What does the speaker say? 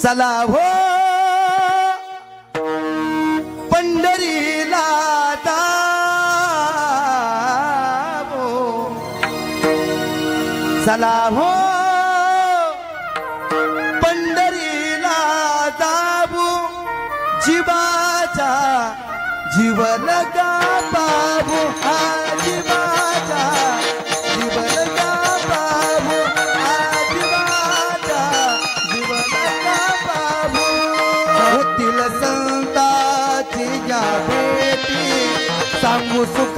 चला हो पंढरीला जावो, चला हो पंढरीला जावो, जीवाचा जीवन का पाहू, हा जीवाचा जीवन का पाहू, हा जीवाचा जीवन का पाहू. होतील संताची या भेटी सांगू सुख